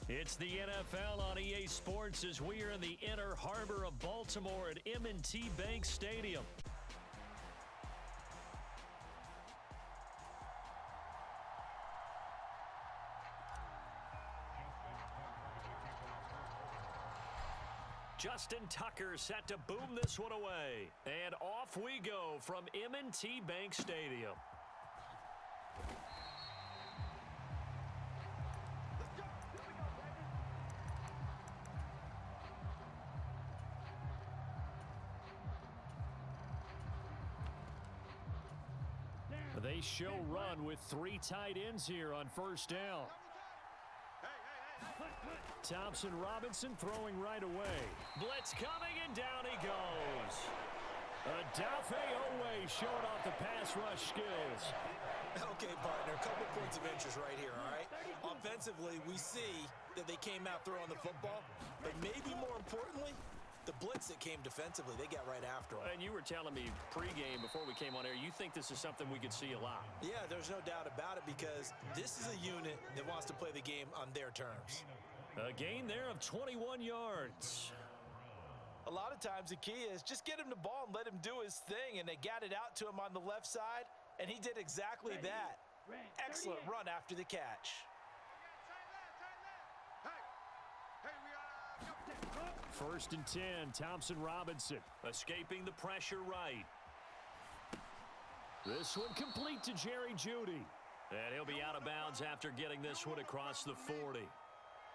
It's the NFL on EA Sports as we are in the inner harbor of Baltimore at M&T Bank Stadium. Justin Tucker set to boom this one away. And off we go from M&T Bank Stadium. They show run with 3 tight ends here on first down. Thompson Robinson throwing right away. Blitz coming, and down he goes. Adafe Owe showing off the pass rush skills. Okay, partner, a couple points of interest right here, all right? Offensively, we see that they came out throwing the football, but maybe more importantly, the blitz that came defensively, they got right after him. And you were telling me pregame before we came on air, you think this is something we could see a lot. Yeah, there's no doubt about it because this is a unit that wants to play the game on their terms. A gain there of 21 yards. A lot of times the key is just get him the ball and let him do his thing, and they got it out to him on the left side, and he did exactly that. Excellent run after the catch. First and 10, Thompson Robinson escaping the pressure right. This one complete to Jerry Jeudy. And he'll be out of bounds after getting this one across the 40.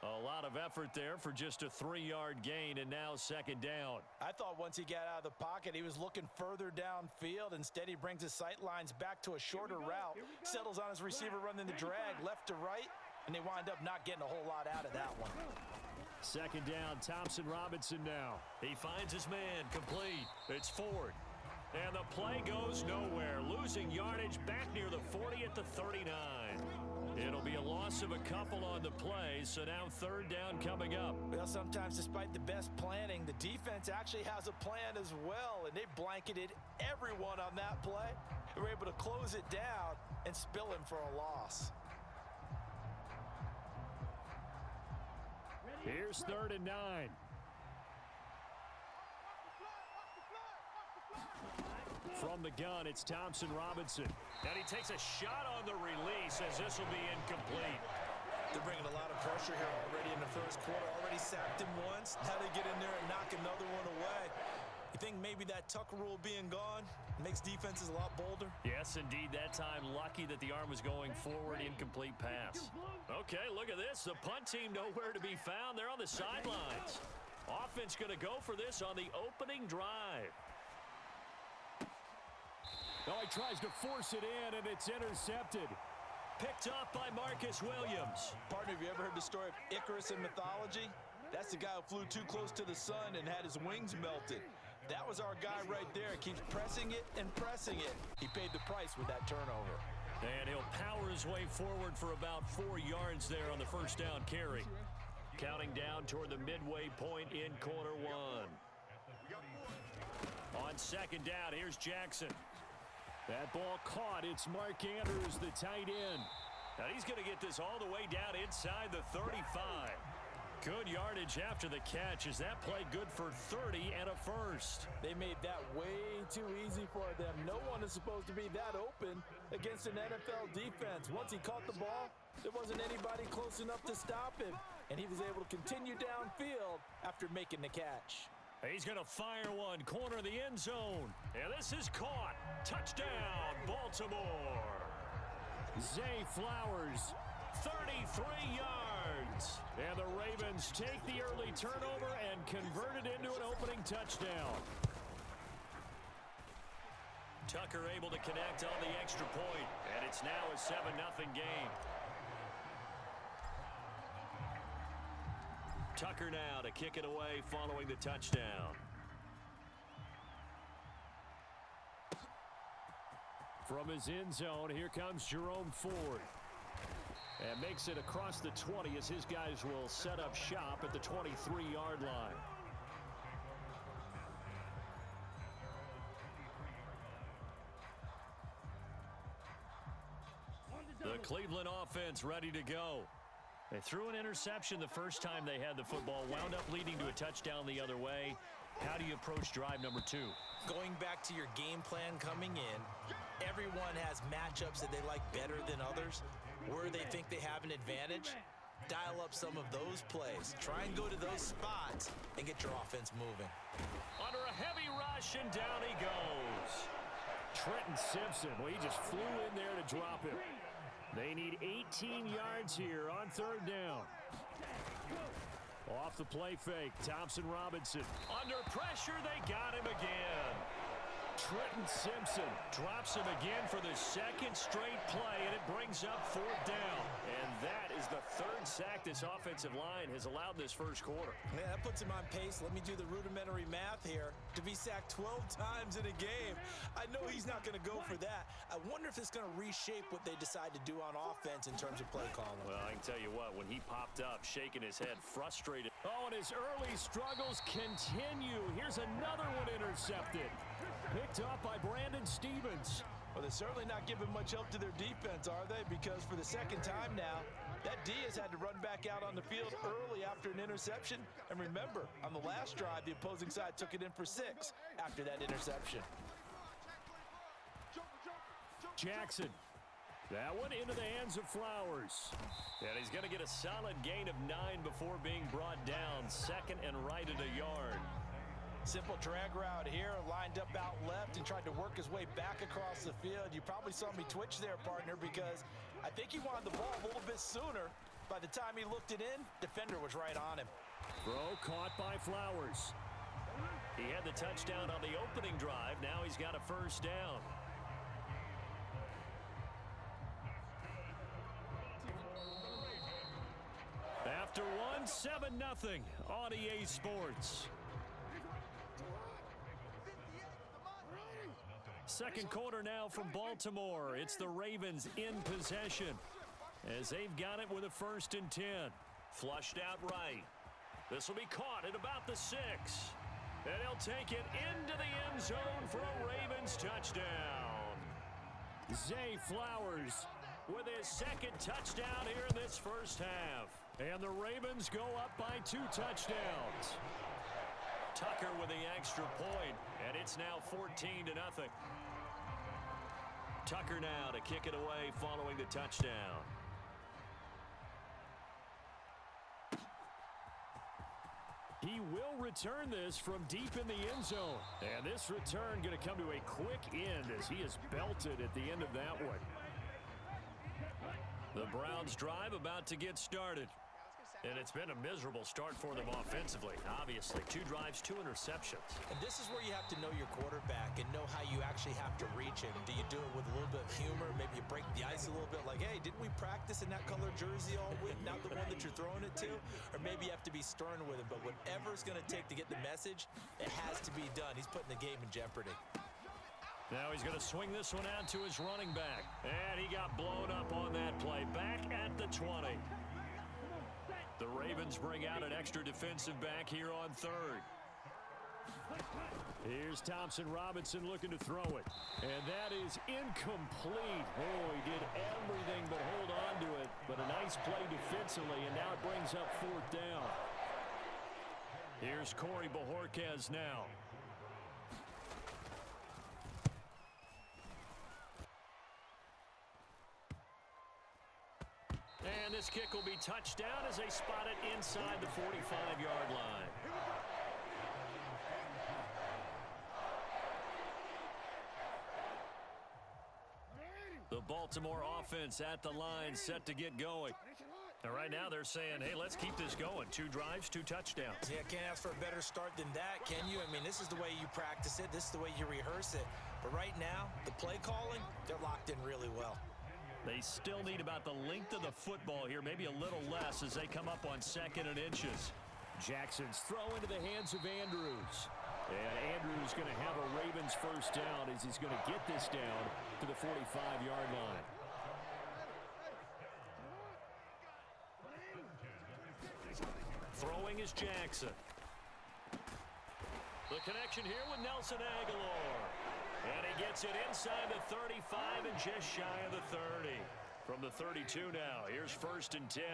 A lot of effort there for just a 3-yard gain, and now second down. I thought once he got out of the pocket, he was looking further downfield. Instead, he brings his sight lines back to a shorter route, settles on his receiver running the drag left to right, and they wind up not getting a whole lot out of that one. Second down, Thompson Robinson now. He finds his man, complete. It's Ford. And the play goes nowhere, losing yardage back near the 40 at the 39. It'll be a loss of a couple on the play, so now third down coming up. Well, sometimes despite the best planning, the defense actually has a plan as well, and they blanketed everyone on that play. They were able to close it down and spill him for a loss. Here's third and 9. From the gun, it's Thompson Robinson. And he takes a shot on the release as this will be incomplete. They're bringing a lot of pressure here already in the first quarter. Already sacked him once. Now they get in there and knock another one away. You think maybe that Tucker rule being gone makes defenses a lot bolder? Yes, indeed. That time, lucky that the arm was going forward. Incomplete pass. Okay, look at this. The punt team nowhere to be found. They're on the sidelines. Offense going to go for this on the opening drive. Oh, he tries to force it in, and it's intercepted. Picked up by Marcus Williams. Partner, have you ever heard the story of Icarus in mythology? That's the guy who flew too close to the sun and had his wings melted. That was our guy right there. Keeps pressing it and pressing it. He paid the price with that turnover. And he'll power his way forward for about 4 yards there on the first down carry. Counting down toward the midway point in quarter 1. On second down, here's Jackson. That ball caught. It's Mark Andrews, the tight end. Now he's going to get this all the way down inside the 35. Good yardage after the catch. Is that play good for 30 and a first? They made that way too easy for them. No one is supposed to be that open against an NFL defense. Once he caught the ball, there wasn't anybody close enough to stop him, and he was able to continue downfield after making the catch. He's going to fire one, corner of the end zone. And this is caught. Touchdown, Baltimore. Zay Flowers, 33 yards. And the Ravens take the early turnover and convert it into an opening touchdown. Tucker able to connect on the extra point, and it's now a 7-0 game. Tucker now to kick it away following the touchdown. From his end zone, here comes Jerome Ford. And makes it across the 20 as his guys will set up shop at the 23-yard line. The Cleveland offense ready to go. They threw an interception the first time they had the football, wound up leading to a touchdown the other way. How do you approach drive number 2? Going back to your game plan coming in, everyone has matchups that they like better than others. Where they think they have an advantage, dial up some of those plays. Try and go to those spots and get your offense moving. Under a heavy rush, and down he goes. Trenton Simpson, well, he just flew in there to drop him. They need 18 yards here on 3rd down. Off the play fake, Thompson Robinson. Under pressure, they got him again. Trenton Simpson drops him again for the 2nd straight play, and it brings up 4th down. And that is the 3rd sack this offensive line has allowed this first quarter. Yeah, that puts him on pace. Let me do the rudimentary math here. To be sacked 12 times in a game, I know he's not going to go for that. I wonder if it's going to reshape what they decide to do on offense in terms of play calling. Well, I can tell you what, when he popped up, shaking his head, frustrated. Oh, and his early struggles continue. Here's another one intercepted. Picked up by Brandon Stevens. Well, they're certainly not giving much help to their defense, are they? Because for the 2nd time now, that D has had to run back out on the field early after an interception. And remember, on the last drive, the opposing side took it in for 6 after that interception. Jackson. That one into the hands of Flowers. And he's going to get a solid gain of 9 before being brought down. 2nd and right at a yard. Simple drag route here, lined up out left and tried to work his way back across the field. You probably saw me twitch there, partner, because I think he wanted the ball a little bit sooner. By the time he looked it in, defender was right on him. Throw caught by Flowers. He had the touchdown on the opening drive. Now he's got a 1st down. After one, 7-0 on EA Sports. 2nd quarter now from Baltimore. It's the Ravens in possession as they've got it with a 1st and 10. Flushed out right. This will be caught at about the 6. And he'll take it into the end zone for a Ravens touchdown. Zay Flowers with his 2nd touchdown here in this first half. And the Ravens go up by 2 touchdowns. Tucker with the extra point, and it's now 14-0. Tucker now to kick it away following the touchdown. He will return this from deep in the end zone. And this return going to come to a quick end as he is belted at the end of that one. The Browns drive about to get started. And it's been a miserable start for them offensively. Obviously, 2 drives, 2 interceptions. And this is where you have to know your quarterback and know how you actually have to reach him. Do you do it with a little bit of humor? Maybe you break the ice a little bit like, hey, didn't we practice in that color jersey all week? Not the one that you're throwing it to? Or maybe you have to be stern with him. But whatever it's going to take to get the message, it has to be done. He's putting the game in jeopardy. Now he's going to swing this one out to his running back. And he got blown up on that play. Back at the 20. The Ravens bring out an extra defensive back here on 3rd. Here's Thompson Robinson looking to throw it. And that is incomplete. Oh, he did everything but hold on to it. But a nice play defensively, and now it brings up 4th down. Here's Corey Bojorquez now. And this kick will be touched down as they spot it inside the 45-yard line. The Baltimore offense at the line, set to get going. And right now they're saying, hey, let's keep this going. 2 drives, 2 touchdowns. Yeah, can't ask for a better start than that, can you? I mean, this is the way you practice it. This is the way you rehearse it. But right now, the play calling, they're locked in really well. They still need about the length of the football here, maybe a little less as they come up on 2nd and inches. Jackson's throw into the hands of Andrews. And Andrews going to have a Ravens 1st down as he's going to get this down to the 45-yard line. Throwing is Jackson. The connection here with Nelson Aguilar. And he gets it inside the 35 and just shy of the 30. From the 32 now, here's 1st and 10.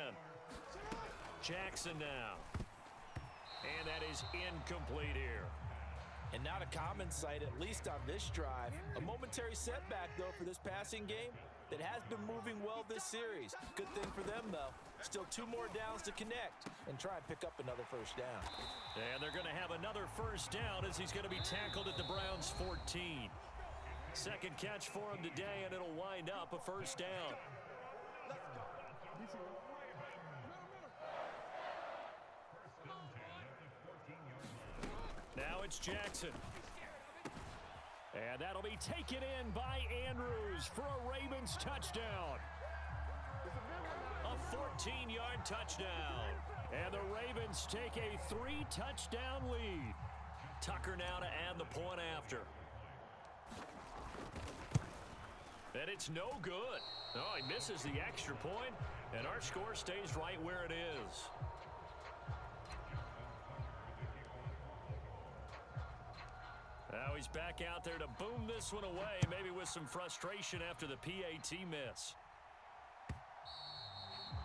Jackson now. And that is incomplete here. And not a common sight, at least on this drive. A momentary setback, though, for this passing game that has been moving well this series. Good thing for them, though. Still 2 more downs to connect and try and pick up another first down. And they're going to have another first down as he's going to be tackled at the Browns' 14. Second catch for him today, and it'll wind up a first down. Now it's Jackson. And that'll be taken in by Andrews for a Ravens touchdown. A 14-yard touchdown. And the Ravens take a 3-touchdown lead. Tucker now to add the point after. And it's no good. Oh, he misses the extra point, and our score stays right where it is. Now he's back out there to boom this one away, maybe with some frustration after the PAT miss.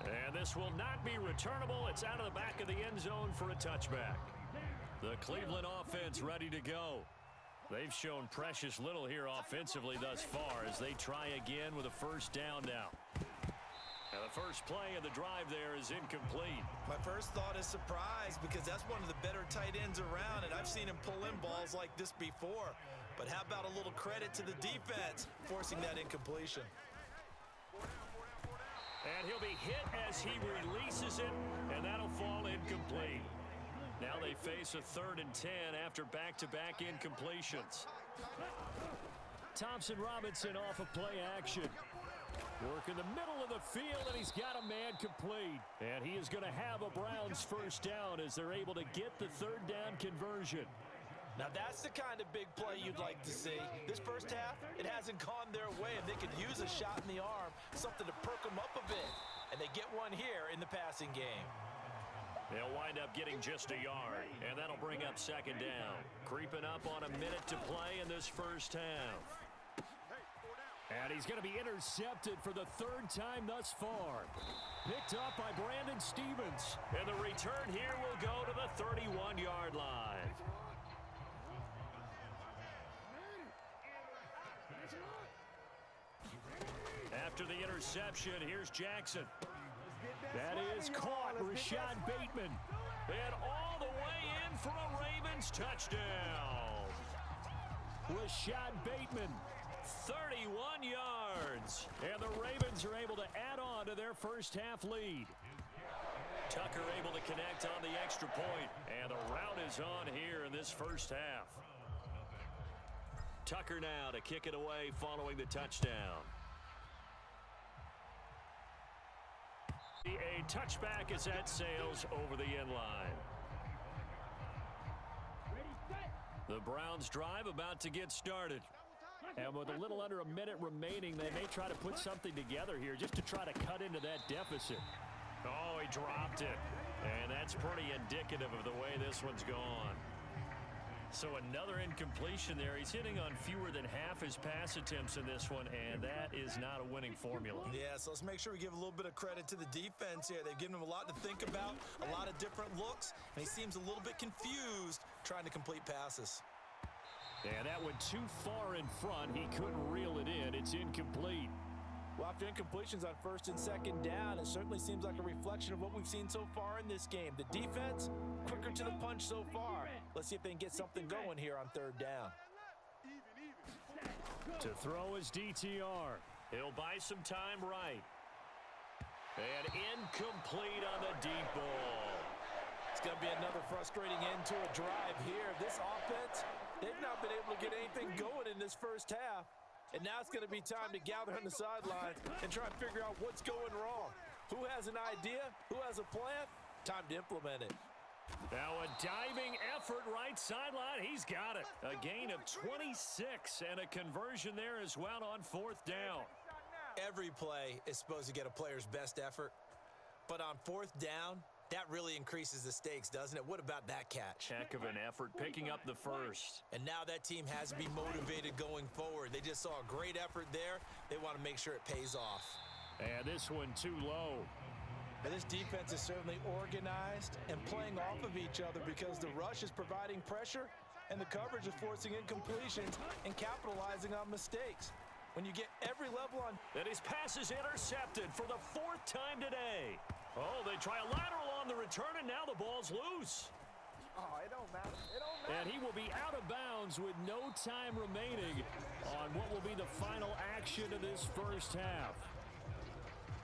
And this will not be returnable. It's out of the back of the end zone for a touchback. The Cleveland offense ready to go. They've shown precious little here offensively thus far as they try again with a first down now. And the first play of the drive there is incomplete. My first thought is surprise because that's one of the better tight ends around, and I've seen him pull in balls like this before. But how about a little credit to the defense forcing that incompletion? And he'll be hit as he releases it, and that'll fall incomplete. Now they face a 3rd and 10 after back-to-back incompletions. Thompson Robinson off of play action. Work in the middle of the field, and he's got a man complete. And he is going to have a Browns first down as they're able to get the 3rd down conversion. Now that's the kind of big play you'd like to see. This first half, it hasn't gone their way, and they could use a shot in the arm, something to perk them up a bit. And they get one here in the passing game. They'll wind up getting just a yard, and that'll bring up 2nd down. Creeping up on a minute to play in this first half. And he's going to be intercepted for the 3rd time thus far. Picked up by Brandon Stevens. And the return here will go to the 31-yard line. After the interception, here's Jackson. That is caught, Rashad Bateman. And all the way in for a Ravens touchdown. Rashad Bateman, 31 yards. And the Ravens are able to add on to their first half lead. Tucker able to connect on the extra point. And the route is on here in this first half. Tucker now to kick it away following the touchdown. A touchback as that sails over the end line. The Browns drive about to get started. And with a little under a minute remaining, they may try to put something together here just to try to cut into that deficit. Oh, he dropped it. And that's pretty indicative of the way this one's gone. So another incompletion there. He's hitting on fewer than half his pass attempts in this one, and that is not a winning formula. Yeah, so let's make sure we give a little bit of credit to the defense here. They've given him a lot to think about, a lot of different looks, and he seems a little bit confused trying to complete passes. And that went too far in front. He couldn't reel it in. It's incomplete. Well, after incompletions on 1st and 2nd down, it certainly seems like a reflection of what we've seen so far in this game. The defense, quicker to the punch so far. Let's see if they can get something going here on 3rd down. To throw is DTR. He'll buy some time right. And incomplete on the deep ball. It's going to be another frustrating end to a drive here. This offense, they've not been able to get anything going in this first half. And now it's going to be time to gather on the sidelines and try and figure out what's going wrong. Who has an idea? Who has a plan? Time to implement it. Now a diving effort right sideline. He's got it. A gain of 26 and a conversion there as well on 4th down. Every play is supposed to get a player's best effort. But on 4th down, that really increases the stakes, doesn't it? What about that catch? Heck of an effort picking up the first. And now that team has to be motivated going forward. They just saw a great effort there. They want to make sure it pays off. And this one too low. But this defense is certainly organized and playing off of each other because the rush is providing pressure and the coverage is forcing incompletions and capitalizing on mistakes. When you get every level on... And his pass is intercepted for the 4th time today. Oh, they try a lateral on the return, and now the ball's loose. Oh, it don't matter. It don't matter. And he will be out of bounds with no time remaining on what will be the final action of this first half.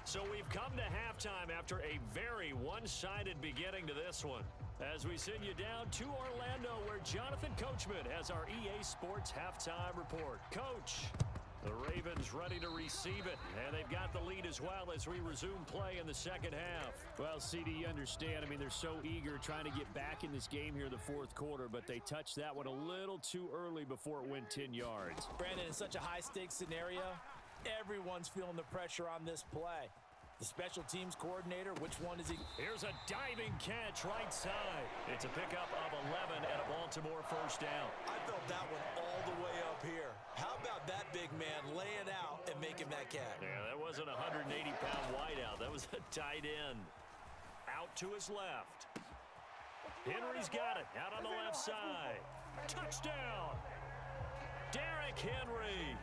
So we've come to halftime after a very one-sided beginning to this one. As we send you down to Orlando, where Jonathan Coachman has our EA Sports halftime report. Coach, the Ravens ready to receive it, and they've got the lead as well as we resume play in the second half. Well, CD, you understand. I mean, they're so eager trying to get back in this game here in the fourth quarter, but they touched that one a little too early before it went 10 yards. Brandon, in such a high-stakes scenario, everyone's feeling the pressure on this play. The special teams coordinator, which one is he? Here's a diving catch right side. It's a pickup of 11 and a Baltimore first down. I felt that one all the way up here. How about that big man laying out and making that catch? Yeah, that wasn't a 180-pound wideout. That was a tight end. Out to his left. Henry's got it. Out on the left side. Touchdown. Derrick Henry.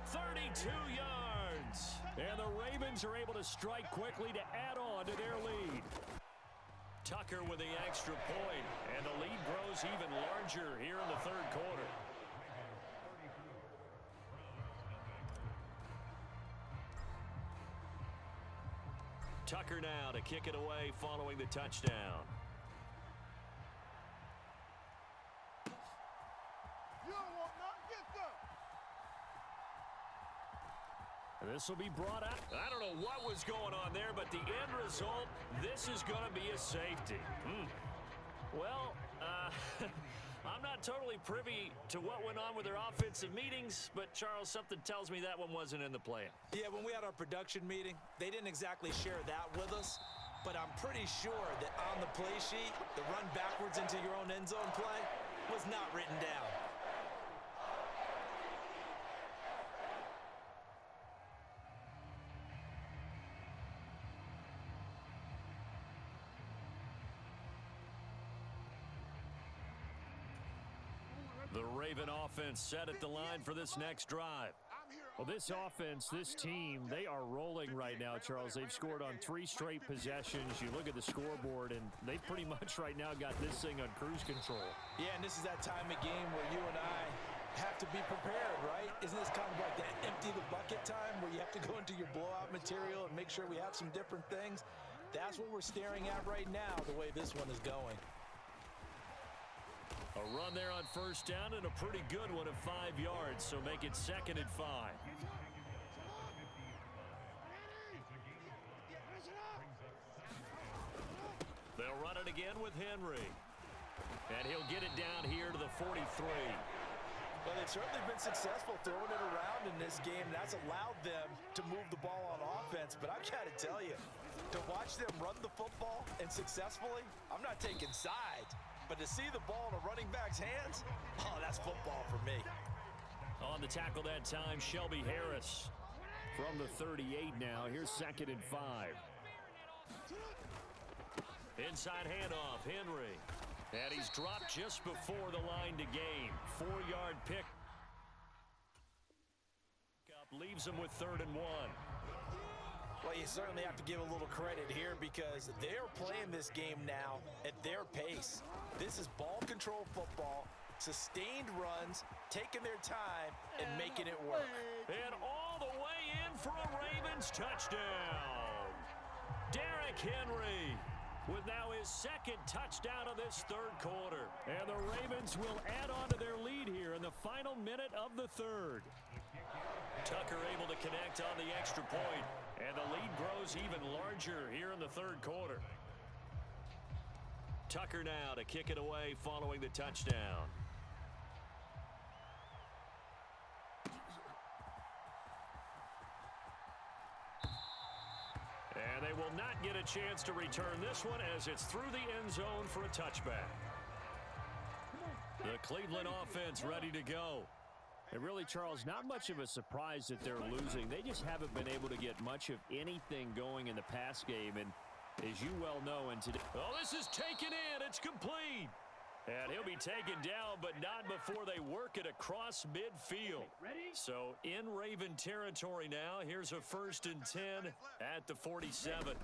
32 yards. And the Ravens are able to strike quickly to add on to their lead. Tucker with the extra point, and the lead grows even larger here in the third quarter. Tucker now to kick it away following the touchdown. This will be brought out. I don't know what was going on there, but the end result, this is going to be a safety. Well, I'm not totally privy to what went on with their offensive meetings, but Charles, something tells me that one wasn't in the plan. Yeah, when we had our production meeting, they didn't exactly share that with us, but I'm pretty sure that on the play sheet, the run backwards into your own end zone play was not written down. The Raven offense set at the line for this next drive. Well, this offense, this team, they are rolling right now, Charles. They've scored on 3 straight possessions. You look at the scoreboard, and they pretty much right now got this thing on cruise control. Yeah, and this is that time of game where you and I have to be prepared, right? Isn't this kind of like that empty the bucket time where you have to go into your blowout material and make sure we have some different things? That's what we're staring at right now, the way this one is going. A run there on first down and a pretty good one of 5 yards, so make it 2nd and 5. They'll run it again with Henry. And he'll get it down here to the 43. Well, they've certainly been successful throwing it around in this game. That's allowed them to move the ball on offense. But I've got to tell you, to watch them run the football and successfully, I'm not taking sides. But to see the ball in a running back's hands, oh, that's football for me. On the tackle that time, Shelby Harris. From the 38 now, here's 2nd and 5. Inside handoff, Henry. And he's dropped just before the line to gain. 4-yard pick. Leaves him with 3rd and 1. Well, you certainly have to give a little credit here because they're playing this game now at their pace. This is ball control football, sustained runs, taking their time, and making it work. And all the way in for a Ravens touchdown. Derrick Henry with now his 2nd touchdown of this third quarter. And the Ravens will add on to their lead here in the final minute of the third. Tucker able to connect on the extra point, and the lead grows even larger here in the third quarter. Tucker now to kick it away following the touchdown. And they will not get a chance to return this one as it's through the end zone for a touchback. The Cleveland offense ready to go. And really, Charles, not much of a surprise that they're losing. They just haven't been able to get much of anything going in the pass game. And as you well know. And today, oh, this is taken in. It's complete. And he'll be taken down, but not before they work it across midfield. So in Raven territory now. Here's a 1st and 10 at the 47.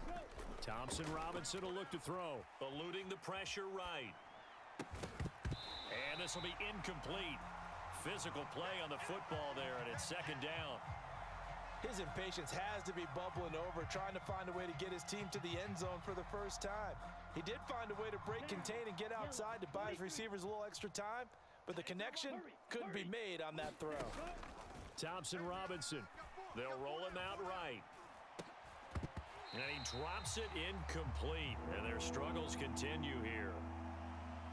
Thompson Robinson will look to throw. Eluding the pressure right. And this will be incomplete. Physical play on the football there, and it's 2nd down. His impatience has to be bubbling over, trying to find a way to get his team to the end zone for the first time. He did find a way to break, contain, and get outside to buy his receivers a little extra time, but the connection couldn't be made on that throw. Thompson Robinson. They'll roll him out right. And he drops it incomplete, and their struggles continue here.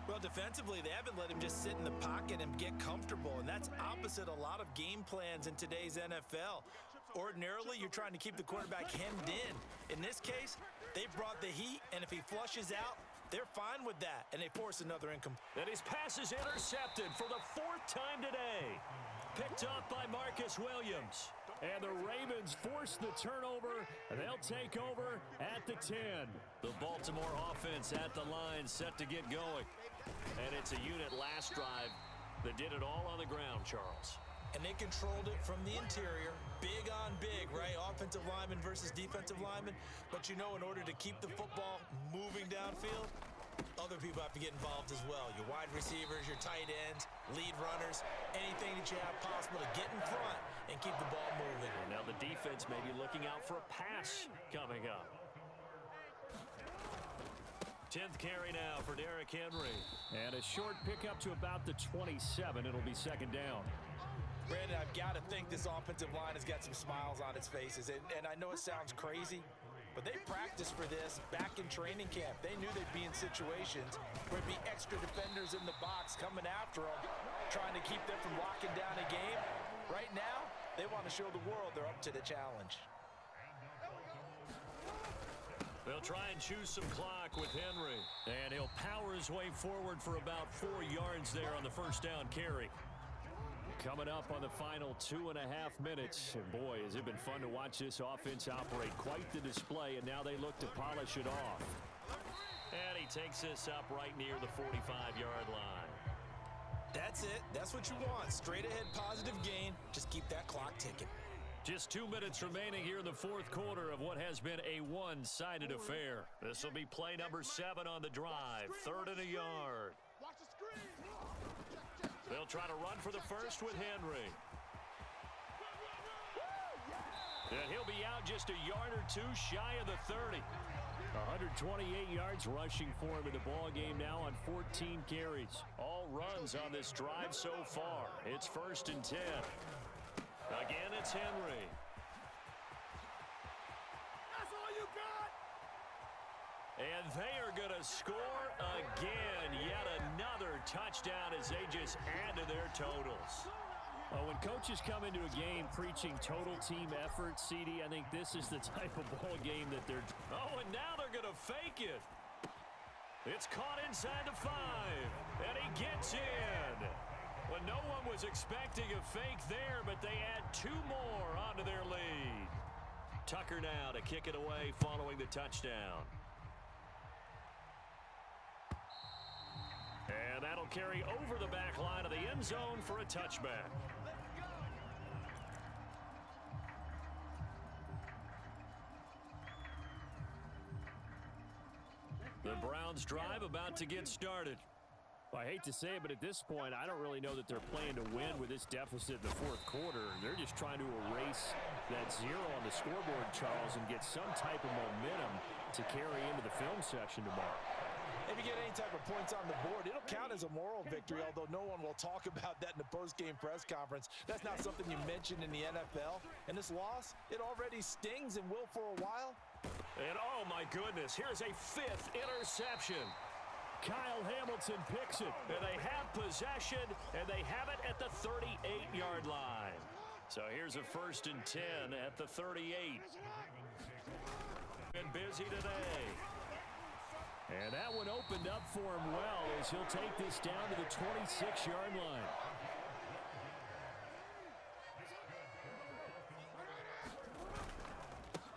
Well, defensively, they haven't let him just sit in the pocket and get comfortable, and that's opposite a lot of game plans in today's NFL. Ordinarily, you're trying to keep the quarterback hemmed in. In this case, they brought the heat, and if he flushes out, they're fine with that, and they force another incomplete. And his pass is intercepted for the 4th time today. Picked off by Marcus Williams. And the Ravens force the turnover, and they'll take over at the 10. The Baltimore offense at the line, set to get going. And it's a unit last drive that did it all on the ground, Charles. And they controlled it from the interior, big on big, right? Offensive lineman versus defensive lineman. But you know, in order to keep the football moving downfield, other people have to get involved as well. Your wide receivers, your tight ends, lead runners, anything that you have possible to get in front and keep the ball moving. And now the defense may be looking out for a pass coming up. 10th carry now for Derrick Henry. And a short pickup to about the 27. It'll be 2nd down. Brandon, I've got to think this offensive line has got some smiles on its faces. And I know it sounds crazy, but they practiced for this back in training camp. They knew they'd be in situations where there'd be extra defenders in the box coming after them, trying to keep them from locking down a game. Right now, they want to show the world they're up to the challenge. They'll try and choose some clock with Henry. And he'll power his way forward for about 4 yards there on the 1st down carry. Coming up on the final 2.5 minutes. And boy, has it been fun to watch this offense operate. Quite the display, and now they look to polish it off. And he takes this up right near the 45-yard line. That's it. That's what you want. Straight ahead positive gain. Just keep that clock ticking. Just 2 minutes remaining here in the 4th quarter of what has been a one-sided affair. This will be play number 7 on the drive. 3rd and a yard. They'll try to run for the first with Henry. And he'll be out just a yard or 2 shy of the 30. 128 yards rushing for him in the ball game now on 14 carries. All runs on this drive so far. It's 1st and 10. Again, it's Henry. That's all you got. And they are going to score again. Yet another touchdown as they just add to their totals. Well, when coaches come into a game preaching total team effort, CD, I think this is the type of ball game that they're... Oh, and now they're going to fake it. It's caught inside the 5. And he gets in. Well, no one was expecting a fake there, but they add 2 more onto their lead. Tucker now to kick it away following the touchdown. And that'll carry over the back line of the end zone for a touchback. The Browns drive about to get started. Well, I hate to say it, but at this point, I don't really know that they're playing to win with this deficit in the 4th quarter. They're just trying to erase that 0 on the scoreboard, Charles, and get some type of momentum to carry into the film session tomorrow. If you get any type of points on the board, it'll count as a moral victory, although no one will talk about that in the post-game press conference. That's not something you mentioned in the NFL. And this loss, it already stings and will for a while. And oh my goodness, here's a 5th interception. Kyle Hamilton picks it. And they have possession, and they have it at the 38-yard line. So here's a 1st and 10 at the 38. Been busy today. And that one opened up for him well as he'll take this down to the 26-yard line.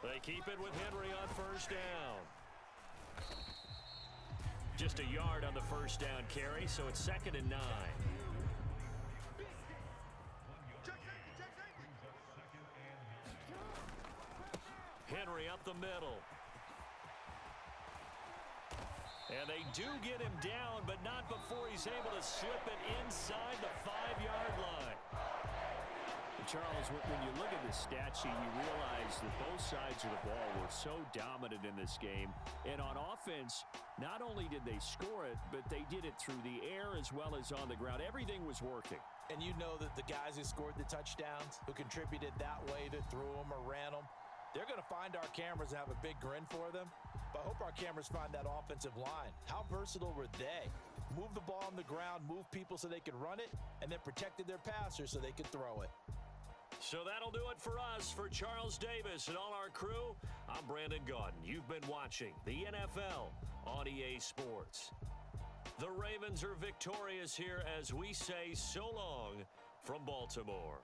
They keep it with Henry on 1st down. Just a yard on the first down carry, so it's 2nd and 9. Henry up the middle. And they do get him down, but not before he's able to slip it inside the 5-yard line. Charles, when you look at the stat sheet, you realize that both sides of the ball were so dominant in this game. And on offense, not only did they score it, but they did it through the air as well as on the ground. Everything was working. And you know that the guys who scored the touchdowns, who contributed that way, that threw them or ran them, they're going to find our cameras and have a big grin for them. But I hope our cameras find that offensive line. How versatile were they? Move the ball on the ground, move people so they could run it, and then protected their passers so they could throw it. So that'll do it for us. For Charles Davis and all our crew, I'm Brandon Gaudin. You've been watching the NFL on EA Sports. The Ravens are victorious here as we say so long from Baltimore.